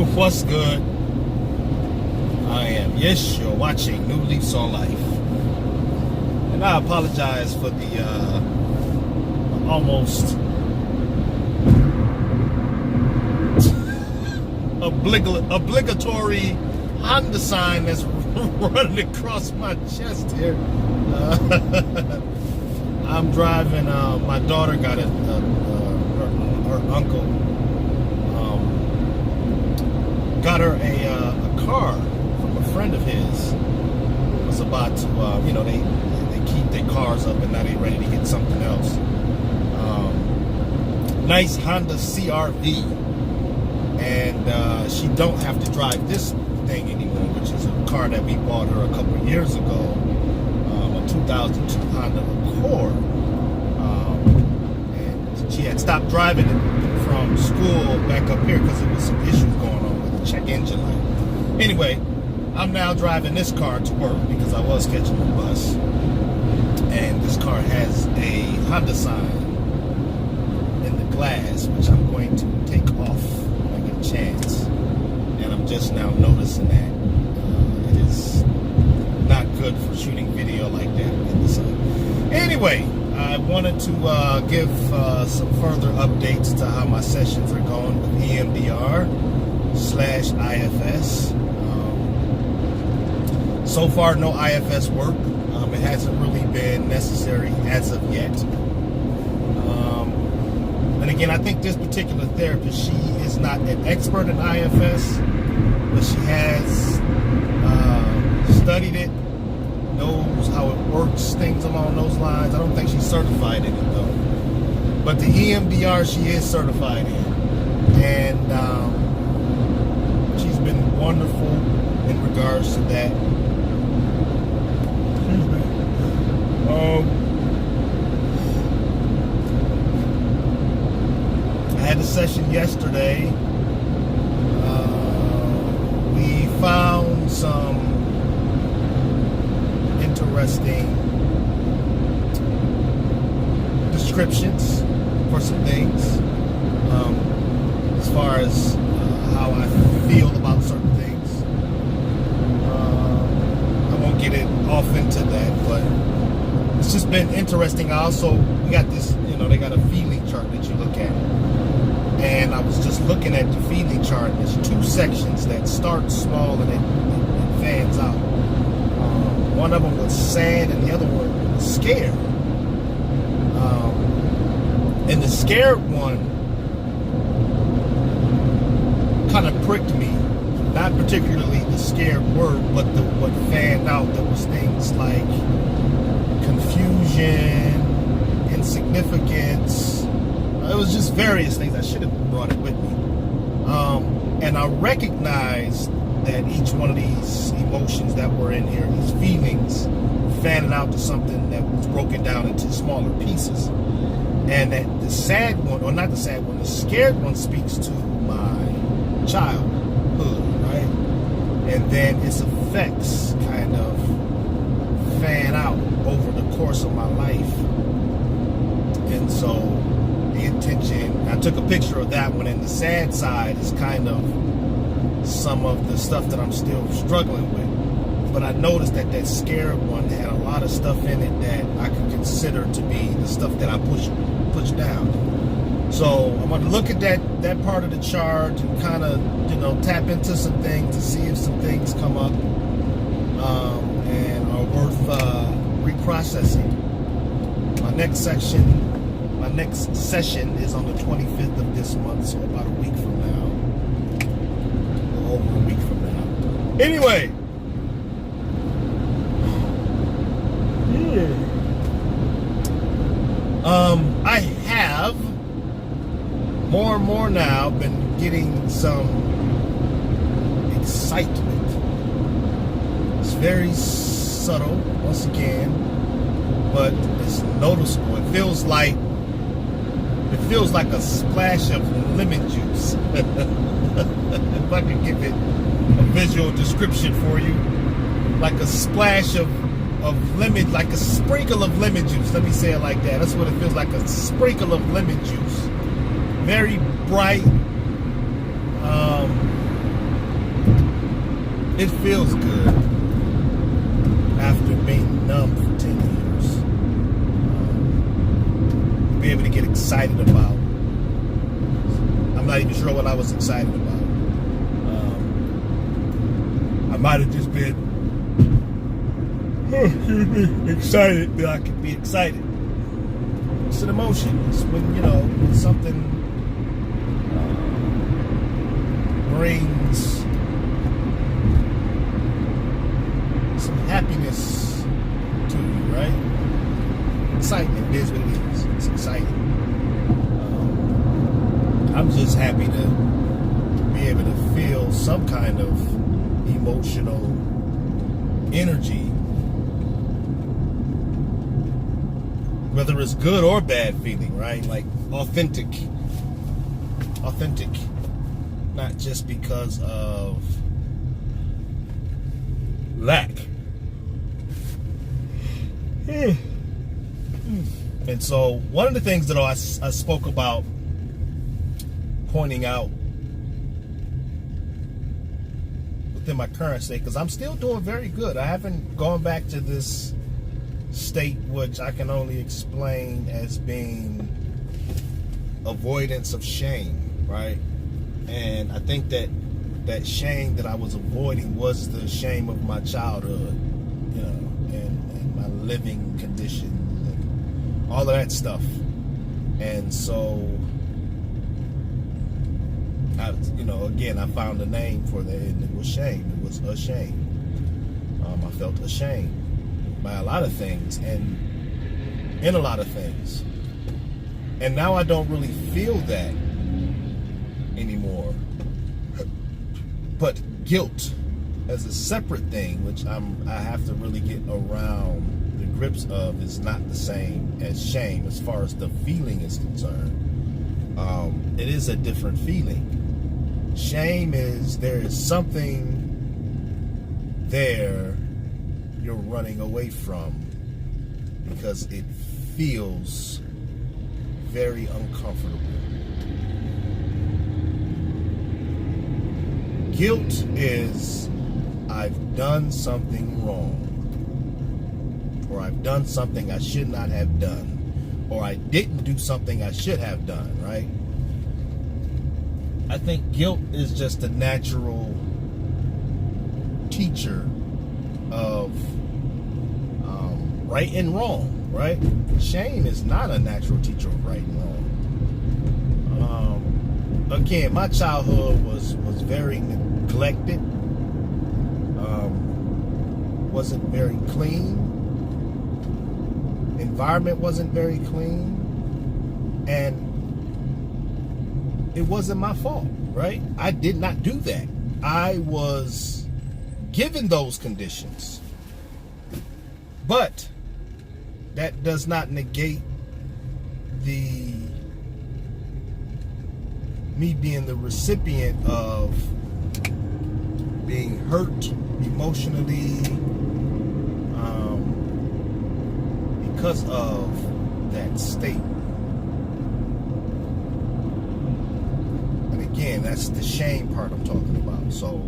What's good? I am. Yes, you're watching New Leafs on Life. And I apologize for the almost obligatory Honda sign that's running across my chest here. I'm driving. My daughter got her uncle got her a car from a friend of his. Was about to, they keep their cars up and now they're ready to get something else. Nice Honda CR-V, and she don't have to drive this thing anymore, which is a car that we bought her a couple of years ago, a 2002 Honda Accord, and she had stopped driving it from school back up here because there was some issues going on with the check engine light. Anyway, I'm now driving this car to work because I was catching the bus, and this car has a Honda sign in the glass, which I'm going to take off when I get a chance. And I'm just now noticing that it is not good for shooting video like that in the sun. Anyway, I wanted to give some further updates to how my sessions are going with EMDR/IFS. So far, no IFS work. It hasn't really been necessary as of yet. And again, I think this particular therapist, she is not an expert in IFS, but she has studied it, knows how it works, things along those lines. I don't think she's certified in it though. But the EMDR she is certified in. And she's been wonderful in regards to that. I had a session yesterday. We found some interesting descriptions for some things, as far as how I feel about certain things. I won't get it off into that, but it's just been interesting. We got this, they got a feeling chart that you look at. And I was just looking at the feeling chart. There's two sections that start small and it fans out. One of them was sad and the other one was scared. And the scared one kind of pricked me. Not particularly the scared word, but what fanned out. There was things like confusion, insignificance. It was just various things. I should have brought it with me. And I recognized that each one of these emotions that were in here, these feelings, fanning out to something that was broken down into smaller pieces. And that the sad one, or not the sad one, the scared one speaks to my childhood, right? And then its effects kind of fan out over the course of my life. And so the intention, I took a picture of that one, and the sad side is kind of some of the stuff that I'm still struggling with. But I noticed that scared one had a lot of stuff in it that I could consider to be the stuff that I push down. So I'm going to look at that part of the chart and kind of, tap into some things to see if some things come up and are worth reprocessing. My next session is on the 25th of this month, so about a week from now. Over a week from now. Anyway. I have more and more now been getting some excitement. It's very subtle, once again, but it's noticeable. It feels like a splash of lemon juice. If I could give it a visual description for you, like a splash of lemon, like a sprinkle of lemon juice. Let me say it like that. That's what it feels like, a sprinkle of lemon juice. Very bright, it feels good after being numb for 10 years. Be able to get excited about. I'm not even sure what I was excited about. I might have just been excited that I could be excited. It's an emotion. It's when, when something brings some happiness to you, right? Excitement is what it is. It's exciting. I'm just happy to be able to feel some kind of emotional energy, whether it's good or bad feeling, right? Like authentic, not just because of lack. And so one of the things that I spoke about pointing out within my current state, because I'm still doing very good. I haven't gone back to this state which I can only explain as being avoidance of shame, right? And I think that shame that I was avoiding was the shame of my childhood, and my living conditions and all of that stuff. And so I found a name for that, and it was shame. It was a shame. I felt ashamed by a lot of things and in a lot of things. And now I don't really feel that anymore. But guilt as a separate thing, which I have to really get around the grips of, is not the same as shame as far as the feeling is concerned. It is a different feeling. Shame is there is something there you're running away from because it feels very uncomfortable. Guilt is I've done something wrong, or I've done something I should not have done, or I didn't do something I should have done, right? I think guilt is just a natural teacher of right and wrong, right? Shame is not a natural teacher of right and wrong. Again, my childhood was very neglected, wasn't very clean, environment wasn't very clean, and it wasn't my fault, right? I did not do that. I was given those conditions. But that does not negate me being the recipient of being hurt emotionally because of that state. And again, that's the shame part I'm talking about. So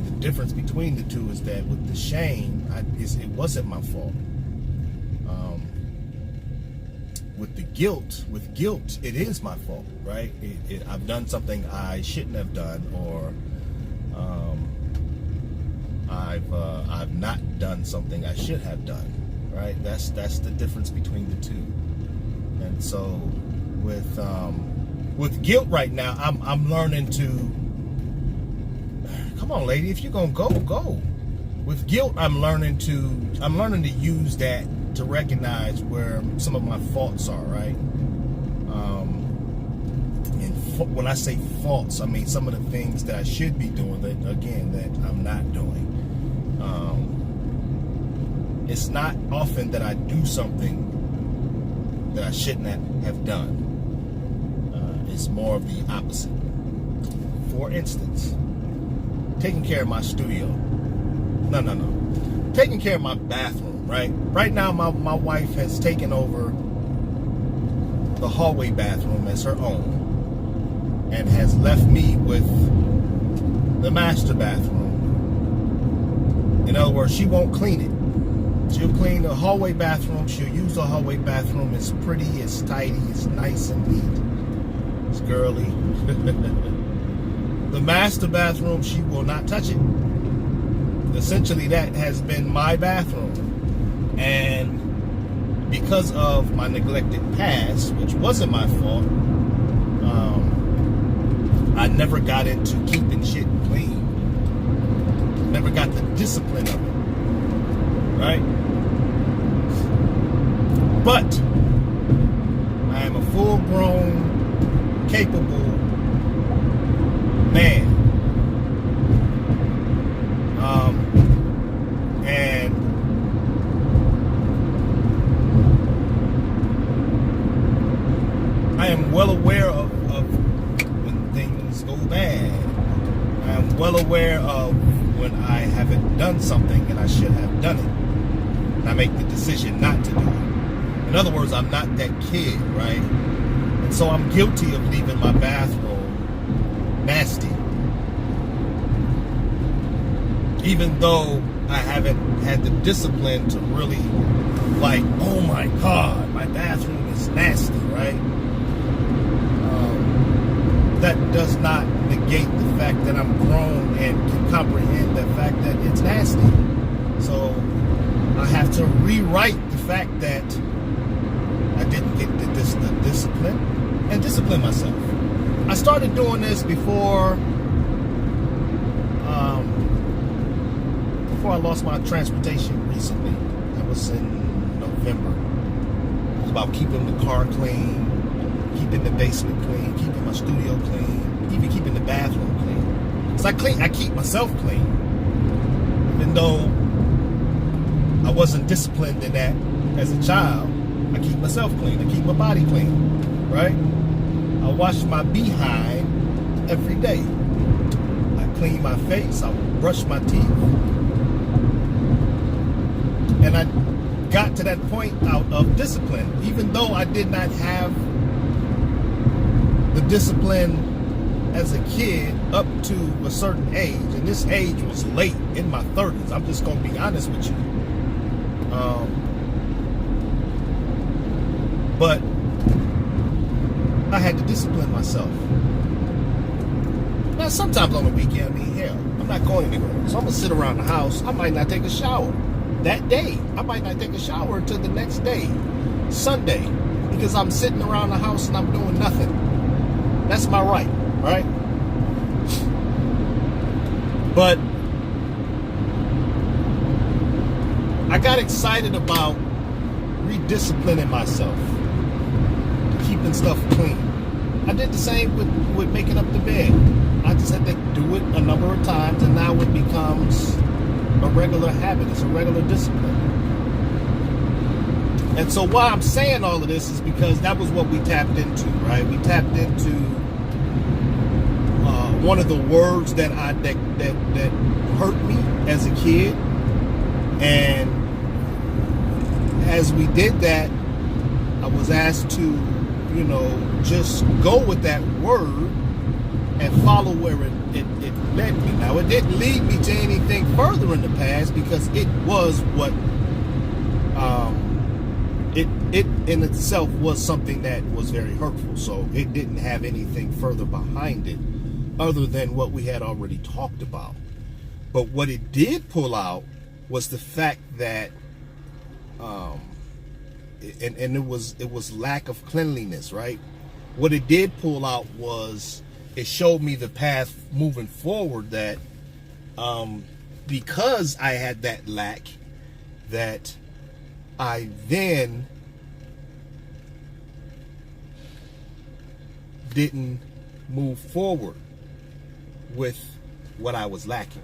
the difference between the two is that with the shame, it wasn't my fault. With guilt, it is my fault, right? I've done something I shouldn't have done, or I've not done something I should have done, right? That's the difference between the two. And so with guilt right now, I'm learning to, come on, lady, if you're gonna go. With guilt, I'm learning to use that to recognize where some of my faults are, right? And when I say faults, I mean some of the things that I should be doing that I'm not doing. It's not often that I do something that I shouldn't have done. It's more of the opposite. For instance, taking care of my studio. No. Taking care of my bathroom, right? Right now, my wife has taken over the hallway bathroom as her own and has left me with the master bathroom In other words, she won't clean it. She'll clean the hallway bathroom. She'll use the hallway bathroom. It's pretty, it's tidy, it's nice and neat. It's girly. The master bathroom, she will not touch it. Essentially, that has been my bathroom. And because of my neglected past, which wasn't my fault, I never got into keeping shit clean. Never got the discipline of it. Right? But I am a full-grown, capable man. And I am well aware of when things go bad. I am well aware of when I haven't done something and I should have done it. And I make the decision not to do it. In other words, I'm not that kid, right? And so I'm guilty of leaving my bathroom nasty. Even though I haven't had the discipline to really, like, oh my God, my bathroom is nasty, right? That does not negate the fact that I'm grown and can comprehend the fact that it's nasty. So I have to rewrite the fact that I didn't get the discipline and discipline myself. I started doing this before I lost my transportation recently. That was in November. It was about keeping the car clean, keeping the basement clean, keeping my studio clean, even keeping the bathroom clean. So I keep myself clean. Even though I wasn't disciplined in that as a child, I keep myself clean. I keep my body clean, right? I wash my behind every day. I clean my face. I brush my teeth. And I got to that point out of discipline, even though I did not have the discipline as a kid up to a certain age. And this age was late, in my 30s. I'm just going to be honest with you. But I had to discipline myself. Now, sometimes on the weekend, hell, I'm not going anywhere. So I'm going to sit around the house. I might not take a shower that day. I might not take a shower until the next day, Sunday, because I'm sitting around the house and I'm doing nothing. That's my right, right? But I got excited about redisciplining myself, keeping stuff clean. I did the same with making up the bed. I just had to do it a number of times, and now it becomes a regular habit. It's a regular discipline. And so why I'm saying all of this is because that was what we tapped into, right? We tapped into one of the words that hurt me as a kid. And as we did that, I was asked to, just go with that word and follow where it led me. Now, it didn't lead me to anything further in the past because it was what it in itself was something that was very hurtful. So it didn't have anything further behind it other than what we had already talked about. But what it did pull out was the fact that and it was lack of cleanliness, right? What it did pull out was it showed me the path moving forward, that because I had that lack, that I then didn't move forward with what I was lacking,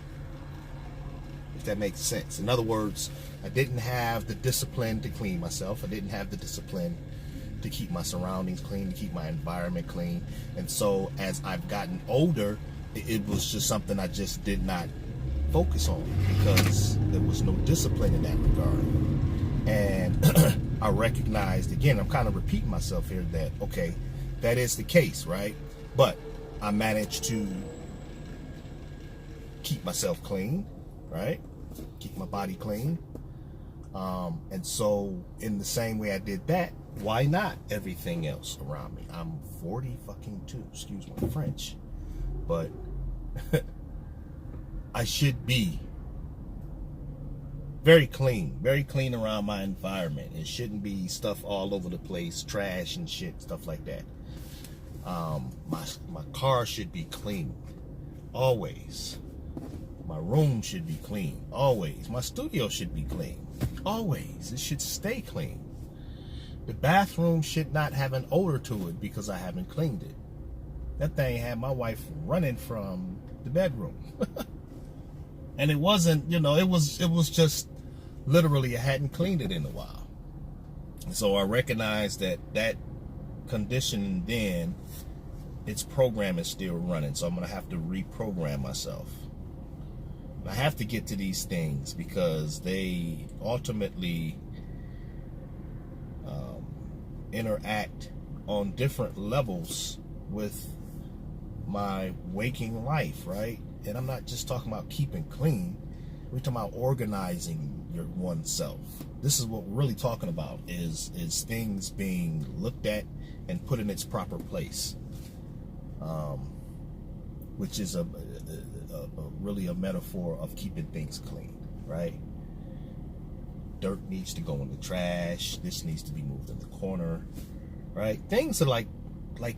if that makes sense. In other words, I didn't have the discipline to clean myself. I didn't have the discipline to keep my surroundings clean, to keep my environment clean. And so as I've gotten older, it was just something I just did not focus on because there was no discipline in that regard. And I recognized, again, I'm kind of repeating myself here, that, okay, that is the case, right? But I managed to keep myself clean, right? keep my body clean. And so in the same way I did that, why not everything else around me? I'm 40 fucking 2, excuse my French, but I should be very clean around my environment. It shouldn't be stuff all over the place, trash and shit, stuff like that. My car should be clean, always. My room should be clean, always. My studio should be clean, always. It should stay clean. The bathroom should not have an odor to it because I haven't cleaned it. That thing had my wife running from the bedroom. And it wasn't, you know, it was just literally I hadn't cleaned it in a while. So I recognized that condition then, its program is still running. So I'm going to have to reprogram myself. I have to get to these things because they ultimately interact on different levels with my waking life, right? And I'm not just talking about keeping clean. We're talking about organizing your oneself. This is what we're really talking about, is things being looked at and put in its proper place, which is really a metaphor of keeping things clean, right? Dirt needs to go in the trash. This needs to be moved in the corner, right? Things are like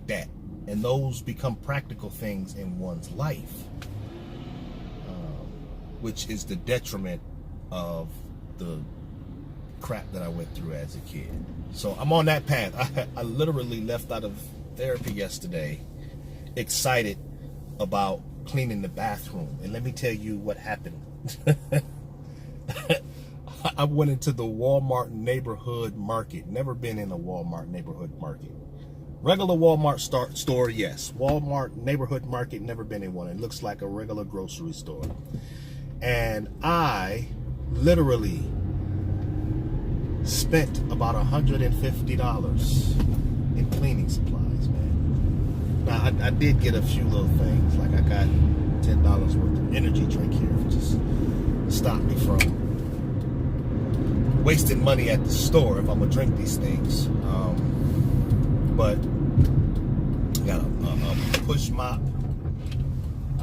that, and those become practical things in one's life, which is the detriment of the crap that I went through as a kid. So I'm on that path. I literally left out of therapy yesterday excited about cleaning the bathroom. And let me tell you what happened. I went into the Walmart neighborhood market. Never been in a Walmart neighborhood market. Regular Walmart store, yes. Walmart neighborhood market, never been in one. It looks like a regular grocery store. And I literally spent about $150 in cleaning supplies, man. Now, I did get a few little things. Like I got $10 worth of energy drink here, just stop me from wasting money at the store if I'm gonna drink these things. But I got a push mop.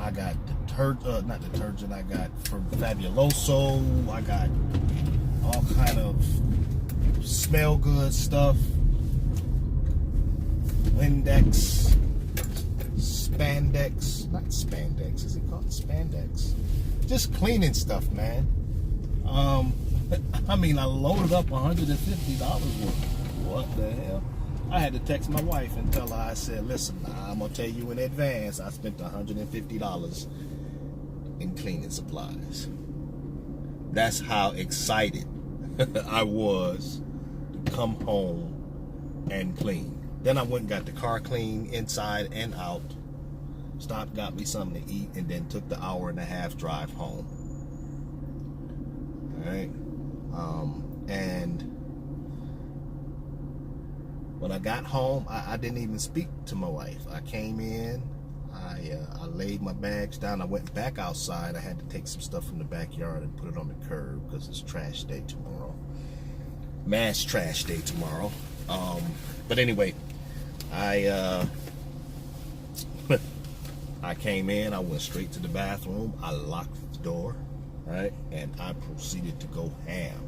I got not detergent. I got from Fabuloso. I got all kind of smell good stuff. Windex, spandex, not spandex. Is it called spandex? Just cleaning stuff, man. I mean, I loaded up $150 worth. What the hell? I had to text my wife and tell her, I said, listen, I'm going to tell you in advance, I spent $150 in cleaning supplies. That's how excited I was to come home and clean. Then I went and got the car clean inside and out. Stopped, got me something to eat, and then took the 1.5-hour drive home. All right. And when I got home, I didn't even speak to my wife. I came in, I laid my bags down. I went back outside. I had to take some stuff from the backyard and put it on the curb because it's trash day tomorrow. Mass trash day tomorrow. But anyway, I came in, I went straight to the bathroom, I locked the door, right, and I proceeded to go ham.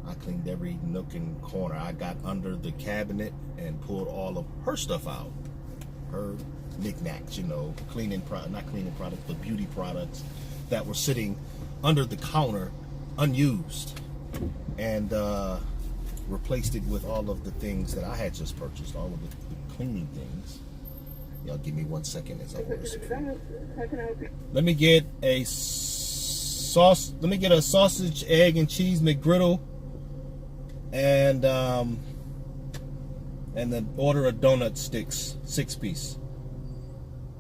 I cleaned every nook and corner. I got under the cabinet and pulled all of her stuff out. Her knickknacks, you know, not cleaning products, but beauty products that were sitting under the counter unused. And replaced it with all of the things that I had just purchased, all of the cleaning things. Y'all give me 1 second as I order some food. Let me get a sausage, egg, and cheese McGriddle, and then order a donut sticks, 6-piece.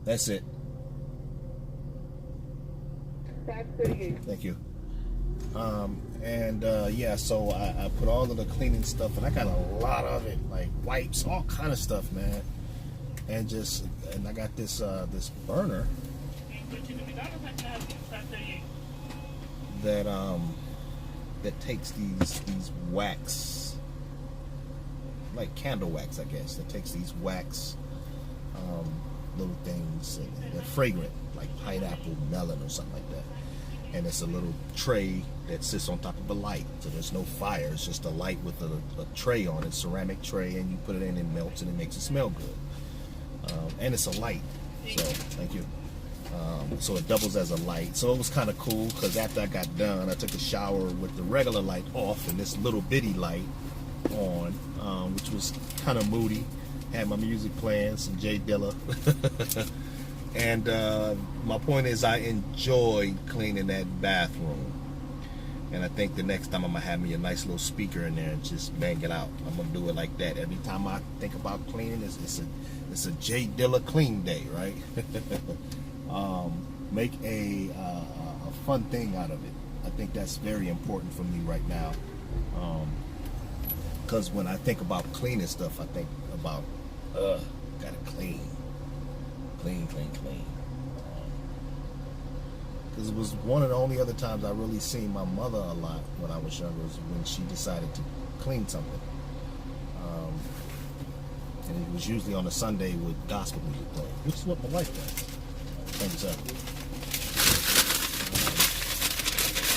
That's it. Thank you. Yeah, so I put all of the cleaning stuff, and I got a lot of it, like wipes, all kind of stuff, man. And I got this this burner. that that takes these wax, like candle wax, I guess, that takes these wax little things, and they're fragrant, like pineapple, melon, or something like that. And it's a little tray that sits on top of a light, so there's no fire. It's just a light with a tray on it, ceramic tray, and you put it in, it melts, and it makes it smell good. And it's a light, so thank you. So it doubles as a light. So it was kind of cool, because after I got done, I took a shower with the regular light off and this little bitty light on, which was kind of moody. Had my music playing, some Jay Dilla. And my point is, I enjoyed cleaning that bathroom. And I think the next time I'm going to have me a nice little speaker in there and just bang it out. I'm going to do it like that. Every time I think about cleaning, it's a Jay Dilla clean day, right? Make a fun thing out of it. I think that's very important for me right now. Because when I think about cleaning stuff, I think about, gotta clean. Clean. Because it was one of the only other times I really seen my mother a lot when I was younger, was when she decided to clean something. And it was usually on a Sunday with gospel music playing, which is what my wife does. Thank you, sir.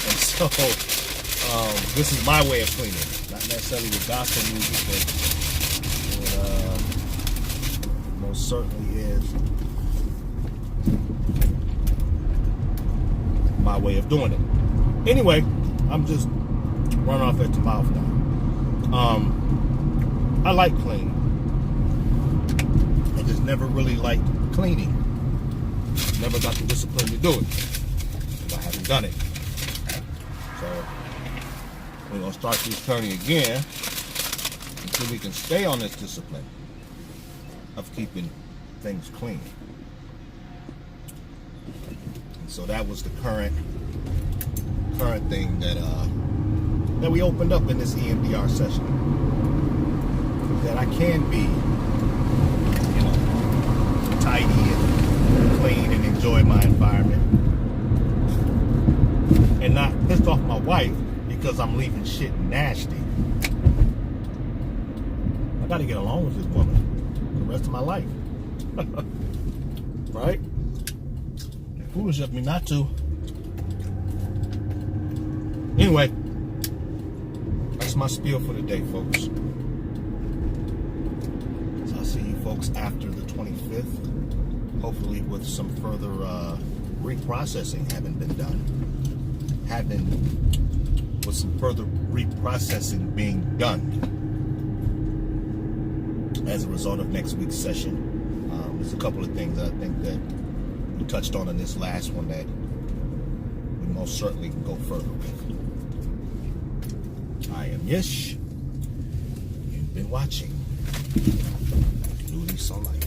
And so, this is my way of cleaning. Not necessarily with gospel music, but most certainly is my way of doing it. Anyway, I'm just running off at the mouth now. I like cleaning. I just never really liked cleaning. Never got the discipline to do it, because I haven't done it. So we're gonna start this journey again until we can stay on this discipline of keeping things clean. And so that was the current thing that we opened up in this EMDR session. That I can be, tidy and clean and enjoy my environment, and not pissed off my wife because I'm leaving shit nasty. I gotta get along with this woman the rest of my life. Right? Foolish of me not to. Anyway, that's my spiel for the day, folks. So I'll see you folks after the 25th. Hopefully with some further reprocessing having been done. With some further reprocessing being done as a result of next week's session. There's a couple of things that I think that we touched on in this last one that we most certainly can go further with. I am Yish. You've been watching Duty So Life.